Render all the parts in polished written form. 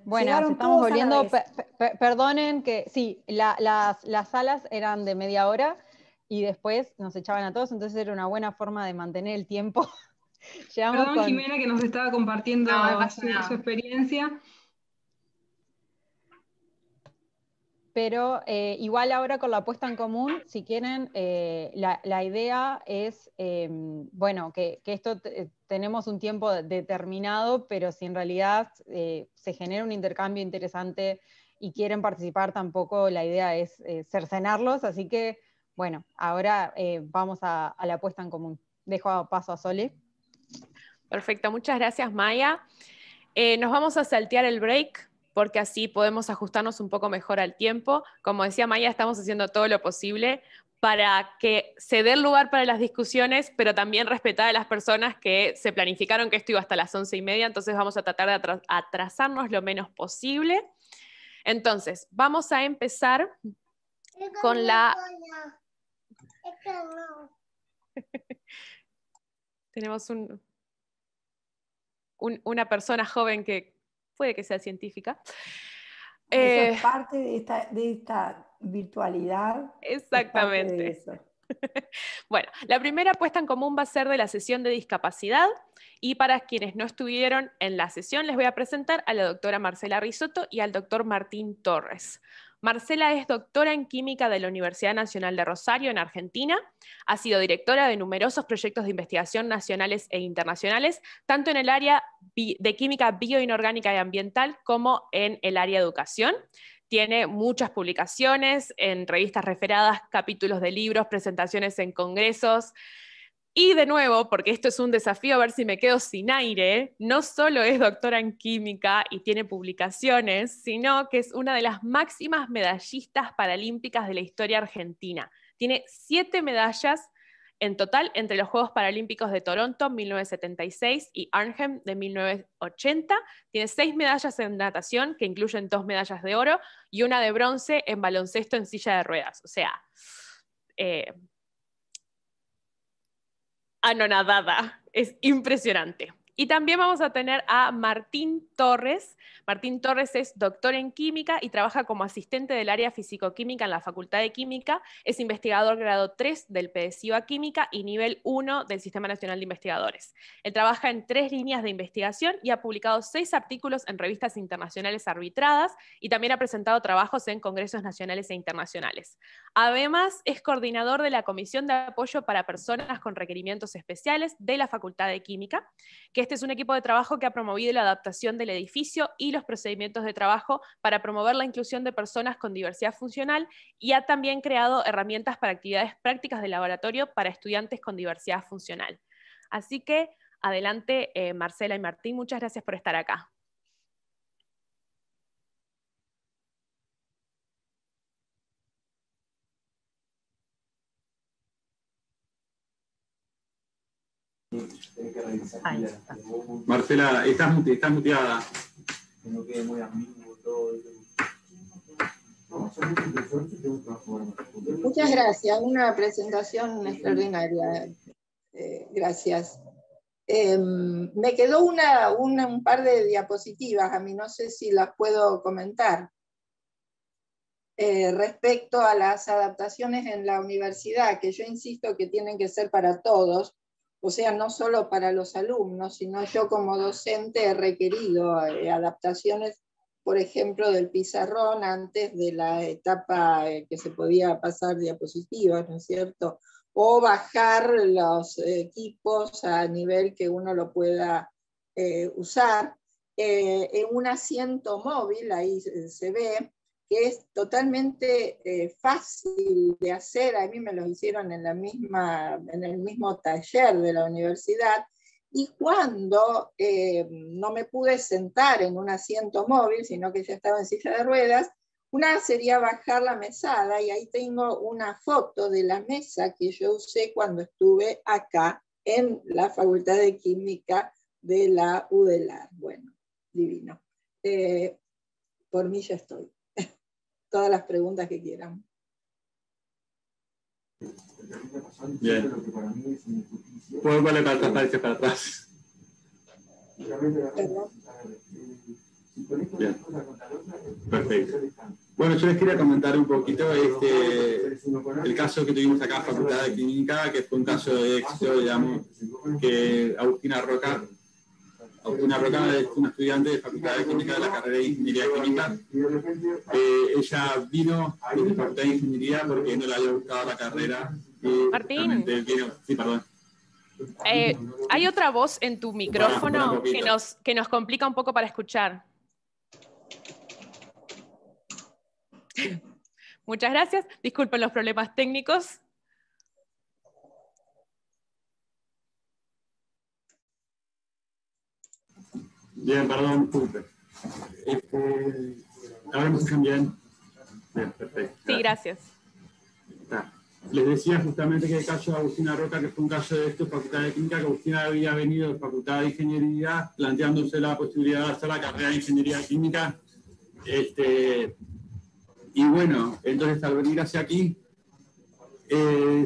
Bueno, Llegaron estamos todos a la volviendo. vez. Perdonen que sí, las salas eran de media hora y después nos echaban a todos, entonces era una buena forma de mantener el tiempo. Llegamos Perdón, con... Jimena, que nos estaba compartiendo No, no pasa su nada. experiencia. Pero igual ahora con la puesta en común, si quieren, la idea es, bueno, que esto tenemos un tiempo determinado, pero si en realidad se genera un intercambio interesante y quieren participar, tampoco la idea es cercenarlos, así que, bueno, ahora vamos a la puesta en común. Dejo paso a Sole. Perfecto, muchas gracias, Maya. Nos vamos a saltear el break, porque así podemos ajustarnos un poco mejor al tiempo. Como decía Maya, estamos haciendo todo lo posible para que se dé lugar para las discusiones, pero también respetar a las personas que se planificaron que esto iba hasta las 11:30, entonces vamos a tratar de atrasarnos lo menos posible. Entonces, vamos a empezar con la... Tenemos una persona joven que puede que sea científica. Eso es parte de esta virtualidad. Exactamente. Es parte de eso. Bueno, la primera puesta en común va a ser de la sesión de discapacidad, y para quienes no estuvieron en la sesión les voy a presentar a la doctora Marcela Risotto y al doctor Martín Torres. Marcela es doctora en química de la Universidad Nacional de Rosario, en Argentina. Ha sido directora de numerosos proyectos de investigación nacionales e internacionales, tanto en el área de química bioinorgánica y ambiental como en el área de educación. Tiene muchas publicaciones en revistas referadas, capítulos de libros, presentaciones en congresos. Y de nuevo, porque esto es un desafío a ver si me quedo sin aire, no solo es doctora en química y tiene publicaciones, sino que es una de las máximas medallistas paralímpicas de la historia argentina. Tiene 7 medallas en total entre los Juegos Paralímpicos de Toronto 1976 y Arnhem de 1980. Tiene 6 medallas en natación, que incluyen 2 medallas de oro, y una de bronce en baloncesto en silla de ruedas. O sea, anonadada, es impresionante. Y también vamos a tener a Martín Torres. Martín Torres es doctor en química y trabaja como asistente del área fisicoquímica en la Facultad de Química. Es investigador grado 3 del PDCIVA Química y nivel 1 del Sistema Nacional de Investigadores. Él trabaja en 3 líneas de investigación y ha publicado 6 artículos en revistas internacionales arbitradas, y también ha presentado trabajos en congresos nacionales e internacionales. Además, es coordinador de la Comisión de Apoyo para Personas con Requerimientos Especiales de la Facultad de Química, que este es un equipo de trabajo que ha promovido la adaptación del edificio y los procedimientos de trabajo para promover la inclusión de personas con diversidad funcional, y ha también creado herramientas para actividades prácticas de laboratorio para estudiantes con diversidad funcional. Así que, adelante, Marcela y Martín, muchas gracias por estar acá. Marcela, estás muteada. Muchas gracias, una presentación extraordinaria. Gracias. Me quedó un par de diapositivas, a mí no sé si las puedo comentar. Respecto a las adaptaciones en la universidad, que yo insisto que tienen que ser para todos, o sea, no solo para los alumnos, sino yo como docente he requerido adaptaciones, por ejemplo, del pizarrón antes de la etapa que se podía pasar diapositivas, ¿no es cierto? O bajar los equipos a nivel que uno lo pueda usar. En un asiento móvil, ahí se ve, que es totalmente fácil de hacer. A mí me lo hicieron en el mismo taller de la universidad, y cuando no me pude sentar en un asiento móvil, sino que ya estaba en silla de ruedas, una sería bajar la mesada, y ahí tengo una foto de la mesa que yo usé cuando estuve acá en la Facultad de Química de la UDELAR. Bueno, divino. Por mí ya estoy. Todas las preguntas que quieran. Bien. Puedo darle para atrás. Perdón. Bien. Perfecto. Bueno, yo les quería comentar un poquito el caso que tuvimos acá en Facultad de Química, que fue un caso de éxito, digamos, que Agustina Roca es una estudiante de Facultad de Química de la carrera de Ingeniería Química. Ella vino de la Facultad de Ingeniería porque no le había gustado la carrera. Martín. Sí, perdón. Hay otra voz en tu micrófono que nos complica un poco para escuchar. Muchas gracias. Disculpen los problemas técnicos. Bien, perdón, disculpe. Ahora me escuchan bien. Bien, perfecto. Sí, gracias. Les decía justamente que el caso de Agustina Roca, que fue un caso de esto, Facultad de Química, que Agustina había venido de Facultad de Ingeniería, planteándose la posibilidad de hacer la carrera de Ingeniería Química. Y bueno, entonces al venir hacia aquí,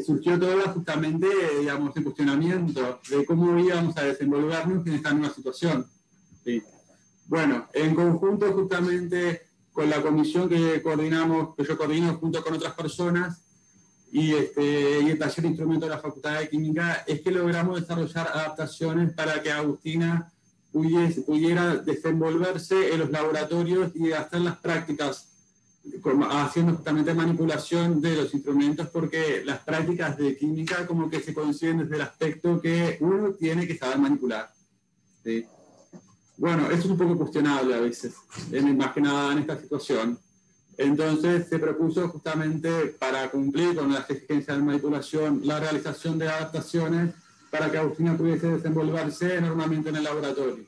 surgió todo justamente, digamos, el cuestionamiento de cómo íbamos a desenvolvernos en esta nueva situación. ¿Sí? Bueno, en conjunto justamente con la comisión que yo coordino junto con otras personas, y el taller de instrumentos de la Facultad de Química, es que logramos desarrollar adaptaciones para que Agustina pudiera desenvolverse en los laboratorios y hacer las prácticas haciendo justamente manipulación de los instrumentos, porque las prácticas de química como que se conciben desde el aspecto que uno tiene que saber manipular. ¿Sí? Bueno, eso es un poco cuestionable a veces, más que nada en esta situación. Entonces se propuso justamente para cumplir con las exigencias de manipulación la realización de adaptaciones para que Agustina pudiese desenvolverse normalmente en el laboratorio.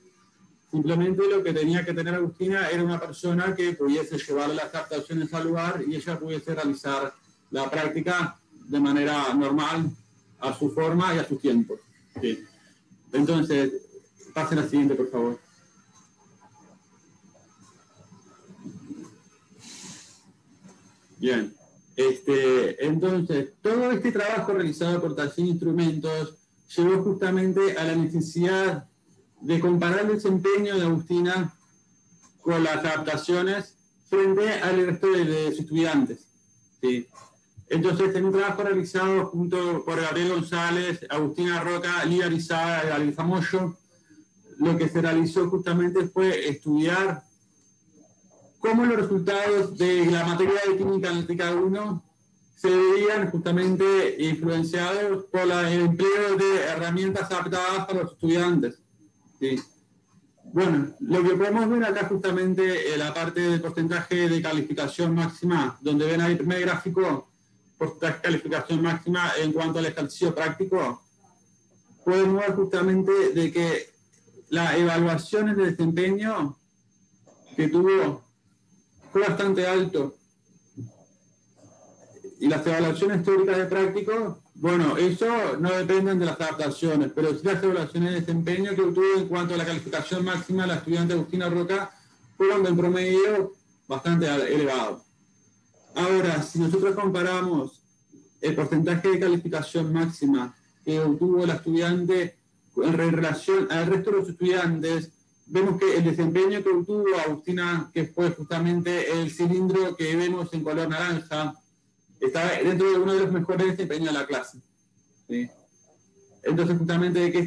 Simplemente lo que tenía que tener Agustina era una persona que pudiese llevar las adaptaciones al lugar y ella pudiese realizar la práctica de manera normal, a su forma y a sus tiempos. Sí. Entonces, pasen a la siguiente, por favor. Bien. Entonces, todo este trabajo realizado por Taller de Instrumentos llevó justamente a la necesidad de comparar el desempeño de Agustina con las adaptaciones frente al resto de sus estudiantes. ¿Sí? Entonces, en un trabajo realizado junto por Gabriel González, Agustina Roca, Lía Arizada y Gabriel Zamoyo, lo que se realizó justamente fue estudiar cómo los resultados de la materia de química analítica 1 se veían justamente influenciados por el empleo de herramientas adaptadas para los estudiantes. ¿Sí? Bueno, lo que podemos ver acá justamente en la parte del porcentaje de calificación máxima, donde ven ahí el primer gráfico, porcentaje de calificación máxima en cuanto al ejercicio práctico, podemos ver justamente de que las evaluaciones de desempeño que tuvo fue bastante alto. Y las evaluaciones teóricas de práctico, bueno, eso no dependen de las adaptaciones, pero sí las evaluaciones de desempeño que obtuvo en cuanto a la calificación máxima de la estudiante Agustina Roca fueron de promedio bastante elevado. Ahora, si nosotros comparamos el porcentaje de calificación máxima que obtuvo la estudiante en relación al resto de los estudiantes, vemos que el desempeño que obtuvo Agustina, que fue justamente el cilindro que vemos en color naranja, estaba dentro de uno de los mejores desempeños de la clase. ¿Sí? Entonces, justamente, de que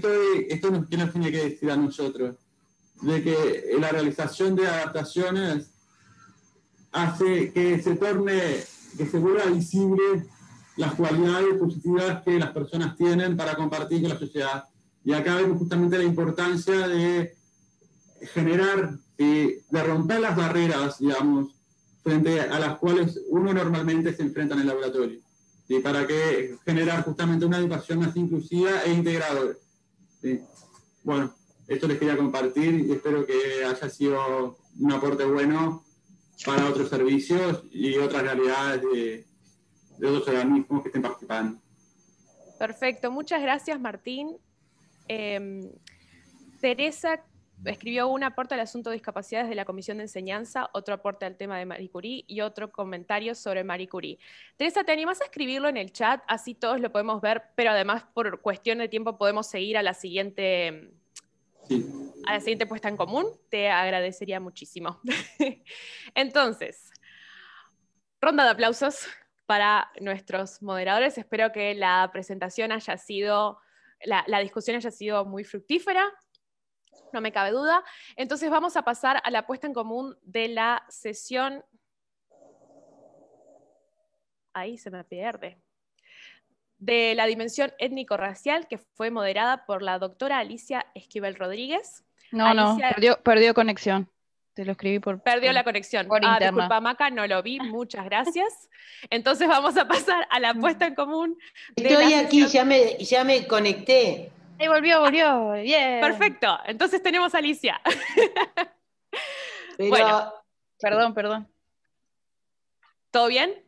esto nos tiene que decir a nosotros, de que la realización de adaptaciones hace que se vuelva visible las cualidades positivas que las personas tienen para compartir con la sociedad. Y acá vemos justamente la importancia de generar, de romper las barreras, digamos, frente a las cuales uno normalmente se enfrenta en el laboratorio, ¿sí? Para que generar justamente una educación más inclusiva e integradora. ¿Sí? Bueno, esto les quería compartir y espero que haya sido un aporte bueno para otros servicios y otras realidades de otros organismos que estén participando. Perfecto, muchas gracias, Martín. Teresa escribió un aporte al asunto de discapacidades de la Comisión de Enseñanza, otro aporte al tema de Marie Curie y otro comentario sobre Marie Curie. Teresa, ¿te animás a escribirlo en el chat? Así todos lo podemos ver, pero además por cuestión de tiempo podemos seguir a la siguiente Sí. A la siguiente puesta en común, te agradecería muchísimo. Entonces, ronda de aplausos para nuestros moderadores. Espero que la presentación haya sido, la discusión haya sido muy fructífera, no me cabe duda. Entonces vamos a pasar a la puesta en común de la sesión. Ahí se me pierde. De la dimensión étnico-racial, que fue moderada por la doctora Alicia Esquivel Rodríguez. No, Alicia, perdió conexión. Te lo escribí perdió la conexión. por interna. Disculpa, Maca, no lo vi. Muchas gracias. Entonces vamos a pasar a la puesta en común. Estoy aquí, ya me conecté. Ahí volvió. Bien. Perfecto. Entonces tenemos a Alicia. Pero, bueno. Perdón. ¿Todo bien?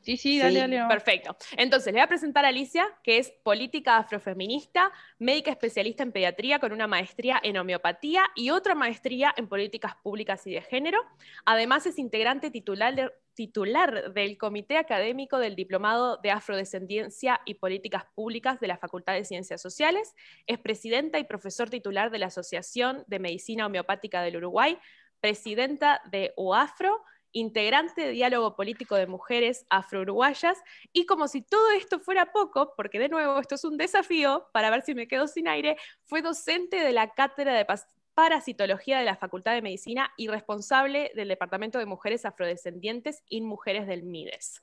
Sí, dale. No. Perfecto. Entonces, le voy a presentar a Alicia, que es política afrofeminista, médica especialista en pediatría con una maestría en homeopatía y otra maestría en políticas públicas y de género. Además, es integrante titular del Comité Académico del Diplomado de Afrodescendencia y Políticas Públicas de la Facultad de Ciencias Sociales. Es presidenta y profesor titular de la Asociación de Medicina Homeopática del Uruguay, presidenta de UAFRO, integrante de Diálogo Político de Mujeres Afro-Uruguayas, y como si todo esto fuera poco, porque de nuevo esto es un desafío para ver si me quedo sin aire, fue docente de la Cátedra de Parasitología de la Facultad de Medicina y responsable del Departamento de Mujeres Afrodescendientes y Mujeres del MIDES.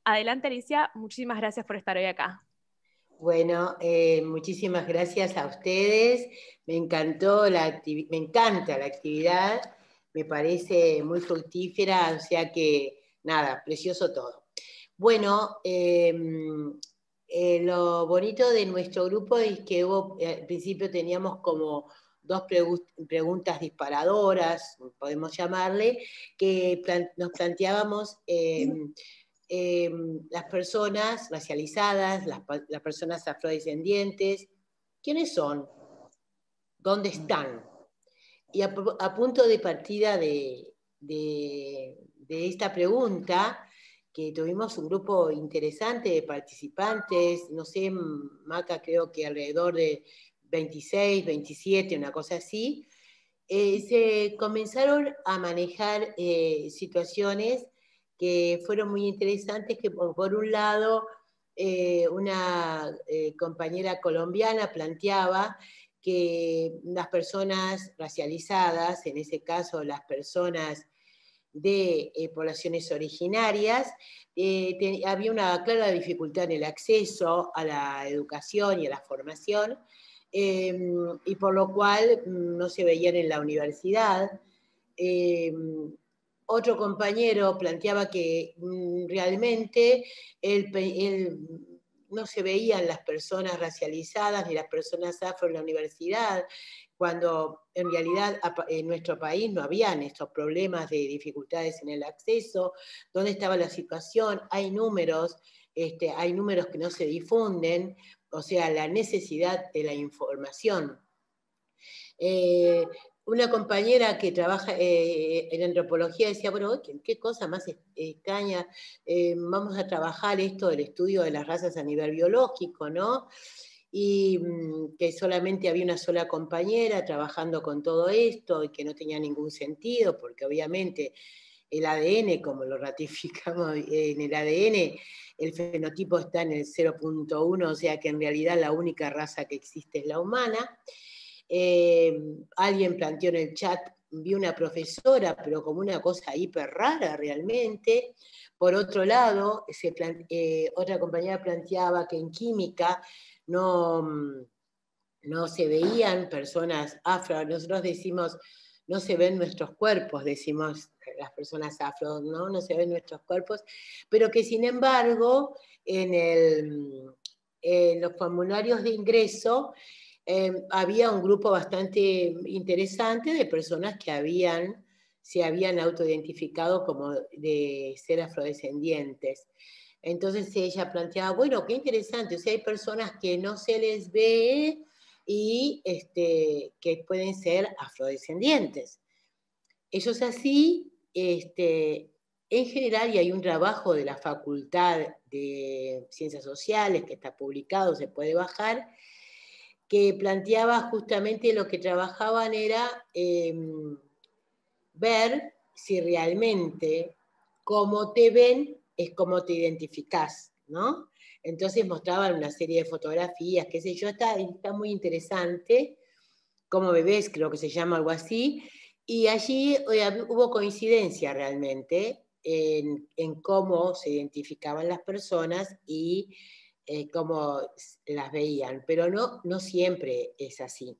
Adelante, Alicia, muchísimas gracias por estar hoy acá. Bueno, muchísimas gracias a ustedes, me encanta la actividad, me parece muy fructífera, o sea que, nada, precioso todo. Bueno, lo bonito de nuestro grupo es que al principio teníamos como dos preguntas disparadoras, podemos llamarle, que nos planteábamos las personas racializadas, las personas afrodescendientes, ¿quiénes son? ¿Dónde están? Y a punto de partida de esta pregunta, que tuvimos un grupo interesante de participantes, no sé, Maca, creo que alrededor de 26, 27, una cosa así, se comenzaron a manejar situaciones que fueron muy interesantes, que por un lado una compañera colombiana planteaba que las personas racializadas, en ese caso las personas de poblaciones originarias, había una clara dificultad en el acceso a la educación y a la formación, y por lo cual no se veían en la universidad. Otro compañero planteaba que realmente no se veían las personas racializadas ni las personas afro en la universidad, cuando en realidad en nuestro país no habían estos problemas de dificultades en el acceso. ¿Dónde estaba la situación? Hay números que no se difunden, o sea, la necesidad de la información. Una compañera que trabaja en antropología decía, bueno, qué cosa más extraña, vamos a trabajar esto del estudio de las razas a nivel biológico, ¿no? Y que solamente había una sola compañera trabajando con todo esto y que no tenía ningún sentido, porque obviamente el ADN, como lo ratificamos en el ADN, el fenotipo está en el 0.1, o sea que en realidad la única raza que existe es la humana. Alguien planteó en el chat, vi una profesora, pero como una cosa hiper rara realmente. Por otro lado, otra compañera planteaba que en química no se veían personas afro. Nosotros decimos, no se ven nuestros cuerpos, decimos las personas afro, no se ven nuestros cuerpos, pero que sin embargo en los formularios de ingreso había un grupo bastante interesante de personas que se habían autoidentificado como de ser afrodescendientes. Entonces ella planteaba, bueno, qué interesante, o sea, hay personas que no se les ve y que pueden ser afrodescendientes. Eso es así, en general, y hay un trabajo de la Facultad de Ciencias Sociales que está publicado, se puede bajar, que planteaba justamente lo que trabajaban era ver si realmente cómo te ven es cómo te identificás, ¿no? Entonces mostraban una serie de fotografías, qué sé yo, está muy interesante, Cómo me ves, creo que se llama algo así, y allí hubo coincidencia realmente en cómo se identificaban las personas y cómo las veían, pero no siempre es así.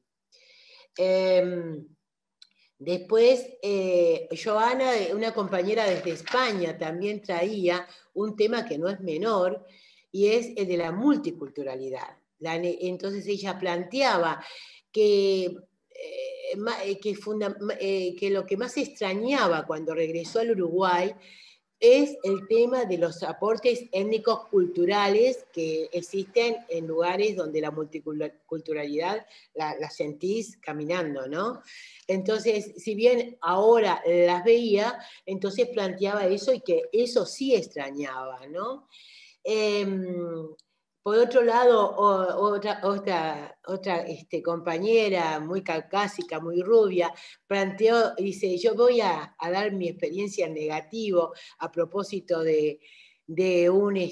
Después, Joana, una compañera desde España, también traía un tema que no es menor, y es el de la multiculturalidad. Entonces ella planteaba que lo que más extrañaba cuando regresó al Uruguay es el tema de los aportes étnicos culturales que existen en lugares donde la multiculturalidad la sentís caminando, ¿no? Entonces, si bien ahora las veía, entonces planteaba eso y que eso sí extrañaba, ¿no? Por otro lado, otra compañera muy caucásica, muy rubia, planteó, dice, yo voy a dar mi experiencia en negativo a propósito de una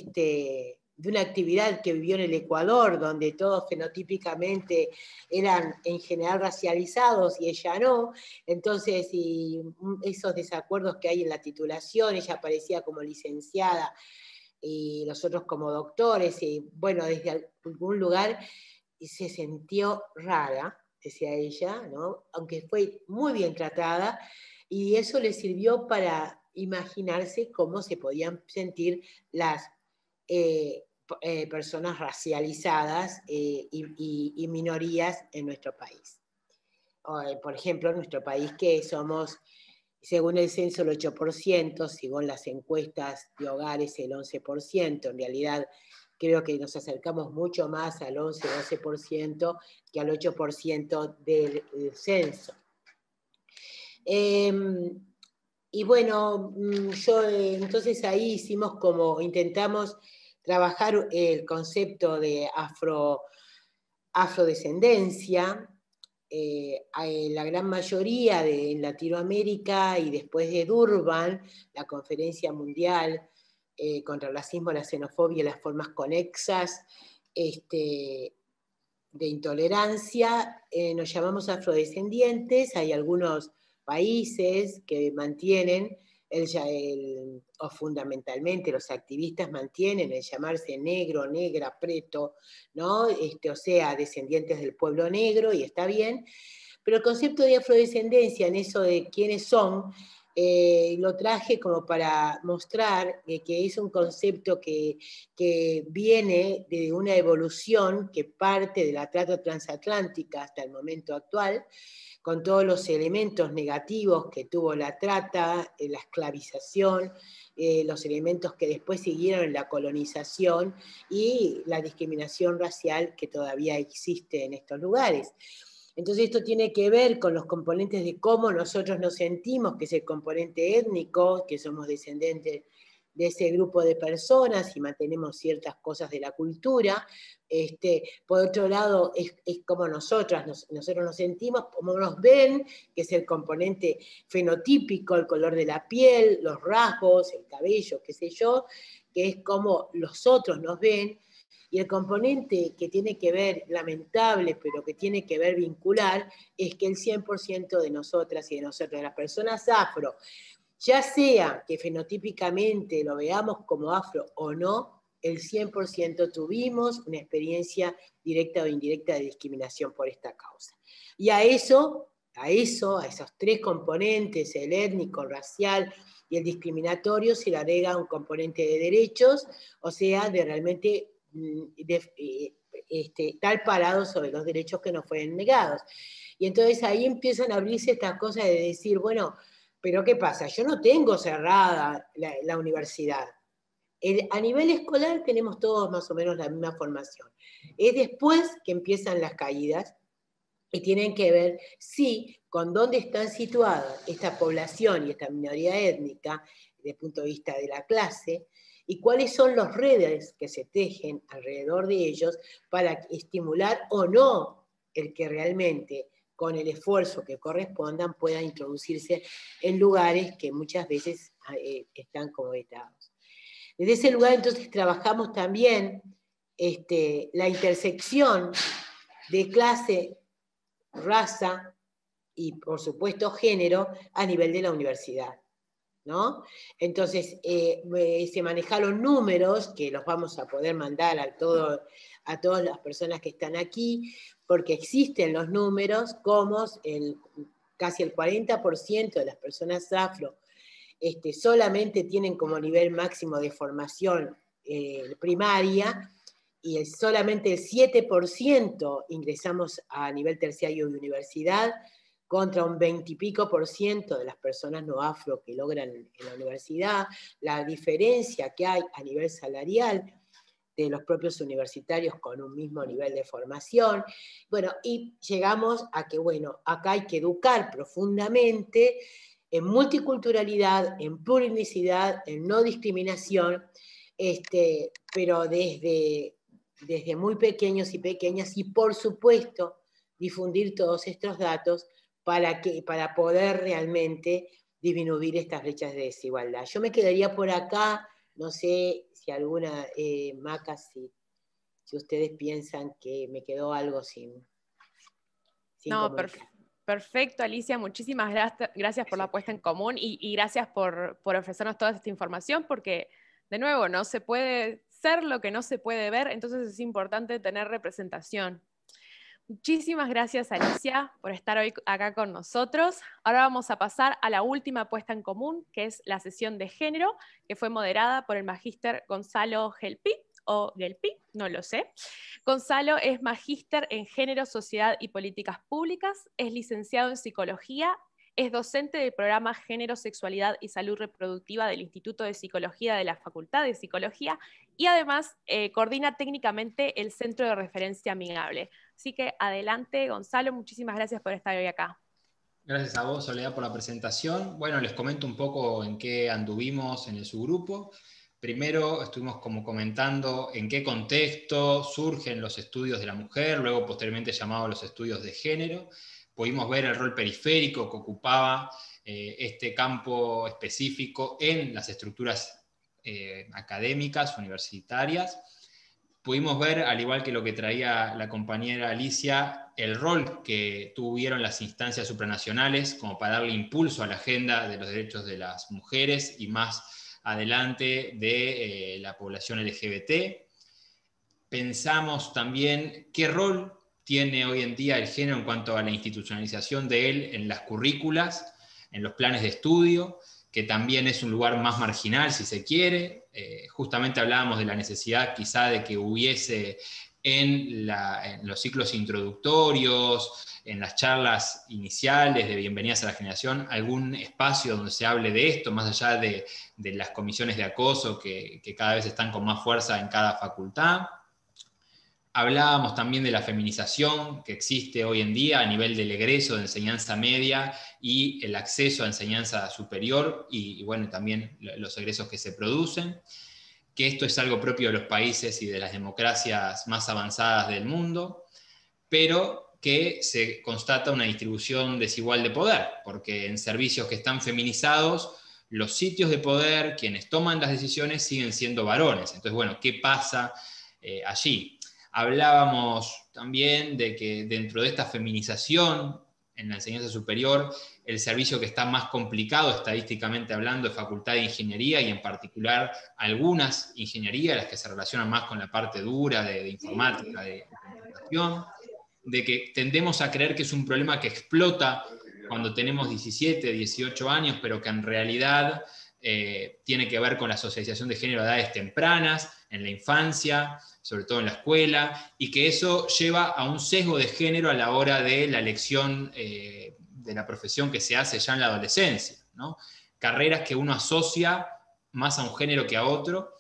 actividad que vivió en el Ecuador, donde todos fenotípicamente eran en general racializados y ella no. Entonces, y esos desacuerdos que hay en la titulación, ella aparecía como licenciada y los otros como doctores, y bueno, desde algún lugar se sintió rara, decía ella, ¿no? Aunque fue muy bien tratada, y eso le sirvió para imaginarse cómo se podían sentir las personas racializadas y minorías en nuestro país. Por ejemplo, en nuestro país, que somos, según el censo, el 8%, según las encuestas de hogares, el 11%. En realidad, creo que nos acercamos mucho más al 11-12% que al 8% del censo. Y bueno, entonces ahí intentamos trabajar el concepto de afrodescendencia. La gran mayoría en Latinoamérica y después de Durban, la conferencia mundial contra el racismo, la xenofobia y las formas conexas de intolerancia, nos llamamos afrodescendientes. Hay algunos países que mantienen o fundamentalmente los activistas mantienen el llamarse negro, negra, preto, ¿no? O sea, descendientes del pueblo negro, y está bien, pero el concepto de afrodescendencia, en eso de quiénes son, lo traje como para mostrar que es un concepto que viene de una evolución que parte de la trata transatlántica hasta el momento actual, con todos los elementos negativos que tuvo la trata, la esclavización, los elementos que después siguieron en la colonización y la discriminación racial que todavía existe en estos lugares. Entonces esto tiene que ver con los componentes de cómo nosotros nos sentimos, que es el componente étnico, que somos descendientes de ese grupo de personas y mantenemos ciertas cosas de la cultura. Por otro lado, es como nosotros nos sentimos, cómo nos ven, que es el componente fenotípico, el color de la piel, los rasgos, el cabello, qué sé yo, que es como los otros nos ven. Y el componente que tiene que ver, lamentable, pero que tiene que ver vincular, es que el 100% de nosotras y de nosotros, de las personas afro, ya sea que fenotípicamente lo veamos como afro o no, el 100% tuvimos una experiencia directa o indirecta de discriminación por esta causa. Y a esos tres componentes, el étnico, el racial y el discriminatorio, se le agrega un componente de derechos, o sea, de realmente tal parado sobre los derechos que nos fueron negados. Y entonces ahí empiezan a abrirse estas cosas de decir, bueno, pero ¿qué pasa? Yo no tengo cerrada la universidad. A nivel escolar tenemos todos más o menos la misma formación. Es después que empiezan las caídas y tienen que ver, sí, con dónde están situadas esta población y esta minoría étnica desde el punto de vista de la clase, y cuáles son las redes que se tejen alrededor de ellos para estimular o no el que realmente con el esfuerzo que correspondan puedan introducirse en lugares que muchas veces están como vetados. Desde ese lugar entonces trabajamos también la intersección de clase, raza y por supuesto género a nivel de la universidad, ¿no? Entonces se manejaron números que los vamos a poder mandar a todas las personas que están aquí, porque existen los números como casi el 40% de las personas afro solamente tienen como nivel máximo de formación primaria, y solamente el 7% ingresamos a nivel terciario de universidad, contra un 20 y pico % de las personas no afro que logran en la universidad. La diferencia que hay a nivel salarial de los propios universitarios con un mismo nivel de formación. Bueno, y llegamos a que, bueno, acá hay que educar profundamente en multiculturalidad, en pluritnicidad, en no discriminación, pero desde muy pequeños y pequeñas, y por supuesto difundir todos estos datos para poder realmente disminuir estas brechas de desigualdad. Yo me quedaría por acá, no sé si alguna, Maca, si ustedes piensan que me quedó algo sin no, comunicar. Perfecto, Alicia, muchísimas gracias por la puesta en común y gracias por ofrecernos toda esta información, porque de nuevo no se puede ser lo que no se puede ver, entonces es importante tener representación. Muchísimas gracias, Alicia, por estar hoy acá con nosotros. Ahora vamos a pasar a la última puesta en común, que es la sesión de género, que fue moderada por el magíster Gonzalo Gelpi, o Gelpi, no lo sé. Gonzalo es magíster en Género, Sociedad y Políticas Públicas, es licenciado en Psicología, es docente del programa Género, Sexualidad y Salud Reproductiva del Instituto de Psicología de la Facultad de Psicología y además coordina técnicamente el Centro de Referencia Amigable. Así que adelante, Gonzalo, muchísimas gracias por estar hoy acá. Gracias a vos, Soledad, por la presentación. Bueno, les comento un poco en qué anduvimos en el subgrupo. Primero estuvimos como comentando en qué contexto surgen los estudios de la mujer, luego posteriormente llamados los estudios de género. Pudimos ver el rol periférico que ocupaba este campo específico en las estructuras académicas, universitarias. Pudimos ver, al igual que lo que traía la compañera Alicia, el rol que tuvieron las instancias supranacionales como para darle impulso a la agenda de los derechos de las mujeres y más adelante de la población LGBT. Pensamos también qué rol tiene hoy en día el género en cuanto a la institucionalización de él en las currículas, en los planes de estudio, que también es un lugar más marginal, si se quiere. Justamente hablábamos de la necesidad quizá de que hubiese en los ciclos introductorios, en las charlas iniciales de bienvenidas a la generación, algún espacio donde se hable de esto, más allá de las comisiones de acoso que cada vez están con más fuerza en cada facultad. Hablábamos también de la feminización que existe hoy en día a nivel del egreso de enseñanza media y el acceso a enseñanza superior y bueno, también los egresos que se producen, que esto es algo propio de los países y de las democracias más avanzadas del mundo, pero que se constata una distribución desigual de poder, porque en servicios que están feminizados, los sitios de poder, quienes toman las decisiones, siguen siendo varones. Entonces, bueno, ¿qué pasa allí? Hablábamos también de que dentro de esta feminización en la enseñanza superior, el servicio que está más complicado estadísticamente hablando es Facultad de Ingeniería y en particular algunas ingenierías, las que se relacionan más con la parte dura de informática, de computación, de que tendemos a creer que es un problema que explota cuando tenemos 17, 18 años, pero que en realidad tiene que ver con la socialización de género a edades tempranas, en la infancia, sobre todo en la escuela, y que eso lleva a un sesgo de género a la hora de la elección de la profesión que se hace ya en la adolescencia, ¿no? Carreras que uno asocia más a un género que a otro,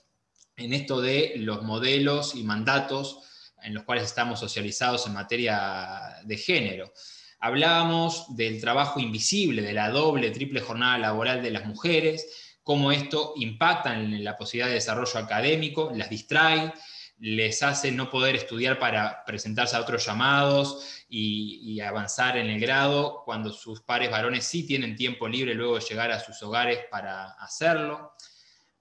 en esto de los modelos y mandatos en los cuales estamos socializados en materia de género. Hablábamos del trabajo invisible, de la doble, triple jornada laboral de las mujeres, cómo esto impacta en la posibilidad de desarrollo académico, las distrae, les hace no poder estudiar para presentarse a otros llamados y avanzar en el grado, cuando sus pares varones sí tienen tiempo libre luego de llegar a sus hogares para hacerlo.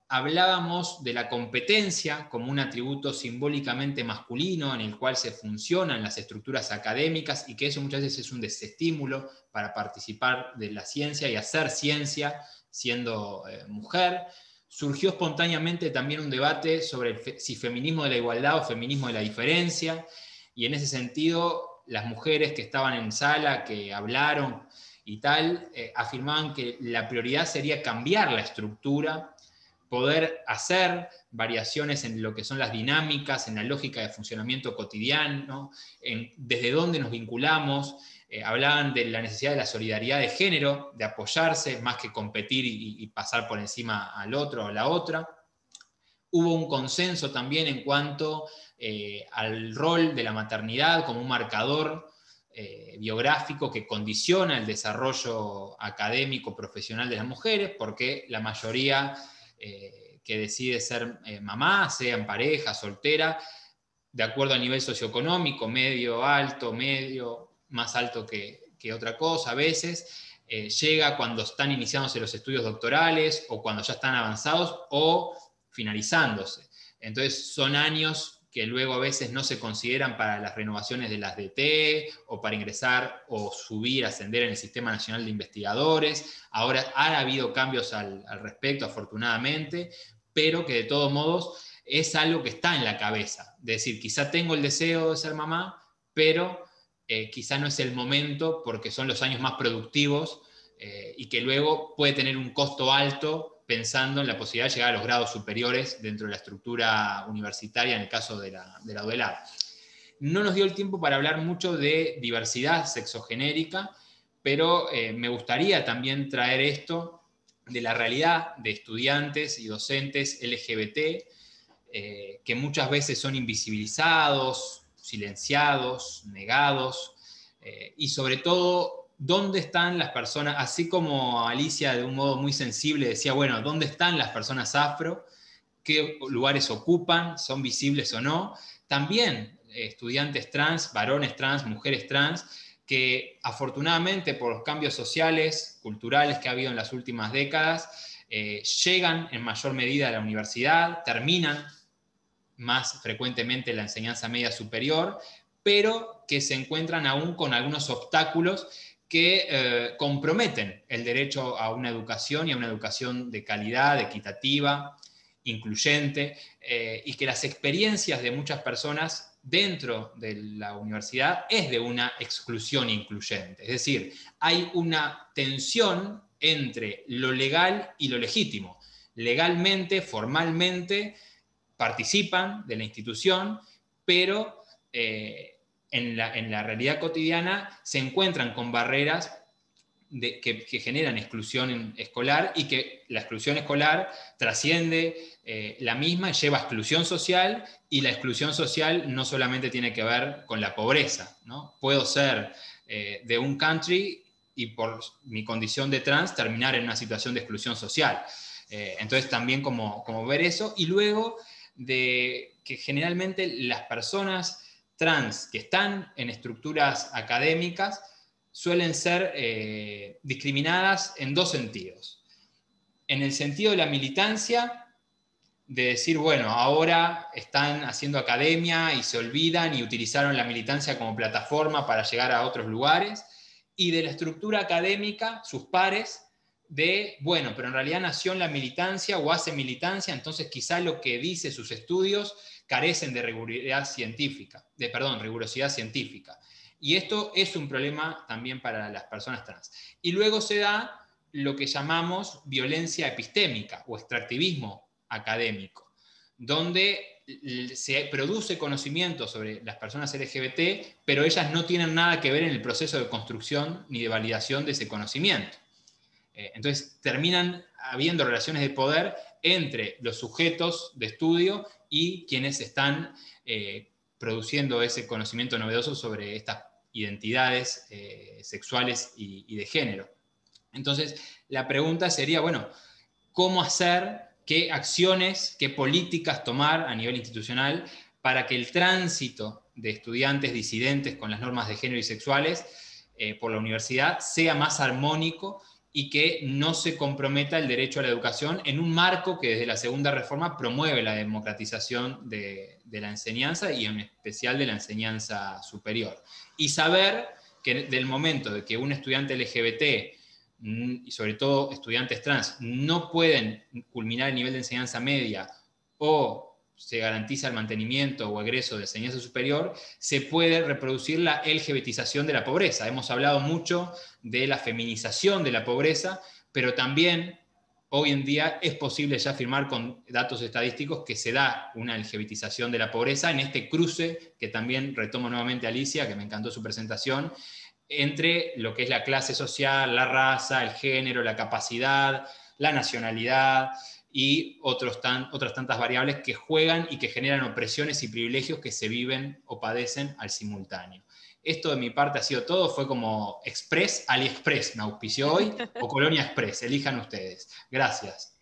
Hablábamos de la competencia como un atributo simbólicamente masculino en el cual se funcionan las estructuras académicas y que eso muchas veces es un desestímulo para participar de la ciencia y hacer ciencia siendo mujer. Surgió espontáneamente también un debate sobre si feminismo de la igualdad o feminismo de la diferencia, y en ese sentido las mujeres que estaban en sala, que hablaron y tal, afirmaban que la prioridad sería cambiar la estructura, poder hacer variaciones en lo que son las dinámicas, en la lógica de funcionamiento cotidiano, en desde dónde nos vinculamos. Hablaban de la necesidad de la solidaridad de género, de apoyarse más que competir y pasar por encima al otro o a la otra. Hubo un consenso también en cuanto al rol de la maternidad como un marcador biográfico que condiciona el desarrollo académico profesional de las mujeres, porque la mayoría que decide ser mamá, sea en pareja, soltera, de acuerdo al nivel socioeconómico, medio, alto, medio, más alto que otra cosa a veces, llega cuando están iniciándose los estudios doctorales o cuando ya están avanzados o finalizándose. Entonces son años que luego a veces no se consideran para las renovaciones de las DT o para ingresar o subir, ascender en el Sistema Nacional de Investigadores. Ahora ha habido cambios al respecto, afortunadamente, pero que de todos modos es algo que está en la cabeza. Es decir, quizá tengo el deseo de ser mamá, pero quizá no es el momento porque son los años más productivos y que luego puede tener un costo alto pensando en la posibilidad de llegar a los grados superiores dentro de la estructura universitaria en el caso de la UDELAR. No nos dio el tiempo para hablar mucho de diversidad sexogenérica, pero me gustaría también traer esto de la realidad de estudiantes y docentes LGBT que muchas veces son invisibilizados, silenciados, negados, y sobre todo, ¿dónde están las personas? Así como Alicia de un modo muy sensible decía, bueno, ¿dónde están las personas afro? ¿Qué lugares ocupan? ¿Son visibles o no? También estudiantes trans, varones trans, mujeres trans, que afortunadamente por los cambios sociales, culturales que ha habido en las últimas décadas, llegan en mayor medida a la universidad, terminan más frecuentemente la enseñanza media superior, pero que se encuentran aún con algunos obstáculos que comprometen el derecho a una educación y a una educación de calidad, equitativa, incluyente, y que las experiencias de muchas personas dentro de la universidad es de una exclusión incluyente. Es decir, hay una tensión entre lo legal y lo legítimo. Legalmente, formalmente, participan de la institución, pero en la realidad cotidiana se encuentran con barreras que generan exclusión escolar y que la exclusión escolar trasciende la misma y lleva a exclusión social, y la exclusión social no solamente tiene que ver con la pobreza, ¿no? Puedo ser de un country y por mi condición de trans terminar en una situación de exclusión social. Entonces también como ver eso, y luego de que generalmente las personas trans que están en estructuras académicas suelen ser discriminadas en dos sentidos. En el sentido de la militancia, de decir, bueno, ahora están haciendo academia y se olvidan y utilizaron la militancia como plataforma para llegar a otros lugares, y de la estructura académica, sus pares, de, bueno, pero en realidad nació en la militancia o hace militancia, entonces quizá lo que dice sus estudios carecen de rigurosidad científica. Y esto es un problema también para las personas trans. Y luego se da lo que llamamos violencia epistémica o extractivismo académico, donde se produce conocimiento sobre las personas LGBT, pero ellas no tienen nada que ver en el proceso de construcción ni de validación de ese conocimiento. Entonces terminan habiendo relaciones de poder entre los sujetos de estudio y quienes están produciendo ese conocimiento novedoso sobre estas identidades sexuales y de género. Entonces, la pregunta sería, bueno, ¿cómo hacer, qué acciones, qué políticas tomar a nivel institucional para que el tránsito de estudiantes disidentes con las normas de género y sexuales por la universidad sea más armónico y que no se comprometa el derecho a la educación en un marco que desde la segunda reforma promueve la democratización de la enseñanza y en especial de la enseñanza superior. Y saber que del momento de que un estudiante LGBT y sobre todo estudiantes trans no pueden culminar el nivel de enseñanza media o se garantiza el mantenimiento o egreso de enseñanza superior, se puede reproducir la LGBTización de la pobreza. Hemos hablado mucho de la feminización de la pobreza, pero también hoy en día es posible ya afirmar con datos estadísticos que se da una LGBTización de la pobreza en este cruce, que también retomo nuevamente a Alicia, que me encantó su presentación, entre lo que es la clase social, la raza, el género, la capacidad, la nacionalidad, y otras tantas variables que juegan y que generan opresiones y privilegios que se viven o padecen al simultáneo. Esto de mi parte ha sido todo, fue como Express, AliExpress me auspició hoy, o Colonia Express, elijan ustedes. Gracias.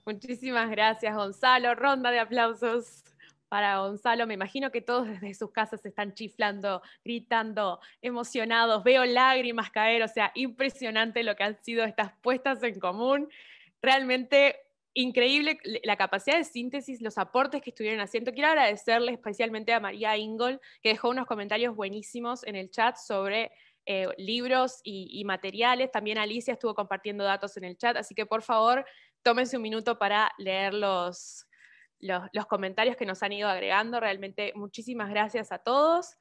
Muchísimas gracias, Gonzalo. Ronda de aplausos para Gonzalo. Me imagino que todos desde sus casas están chiflando, gritando, emocionados. Veo lágrimas caer, o sea, impresionante lo que han sido estas puestas en común. Realmente increíble la capacidad de síntesis, los aportes que estuvieron haciendo. Quiero agradecerle especialmente a María Ingol, que dejó unos comentarios buenísimos en el chat sobre libros y materiales. También Alicia estuvo compartiendo datos en el chat, así que por favor, tómense un minuto para leer los comentarios que nos han ido agregando. Realmente muchísimas gracias a todos.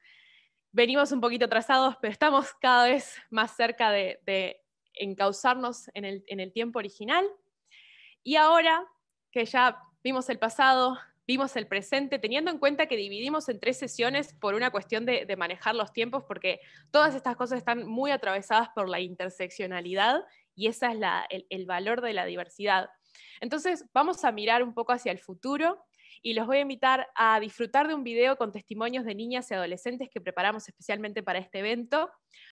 Venimos un poquito atrasados, pero estamos cada vez más cerca de encauzarnos en el tiempo original. Y ahora que ya vimos el pasado, vimos el presente, teniendo en cuenta que dividimos en 3 sesiones por una cuestión de manejar los tiempos, porque todas estas cosas están muy atravesadas por la interseccionalidad y ese es el valor de la diversidad. Entonces vamos a mirar un poco hacia el futuro y los voy a invitar a disfrutar de un video con testimonios de niñas y adolescentes que preparamos especialmente para este evento.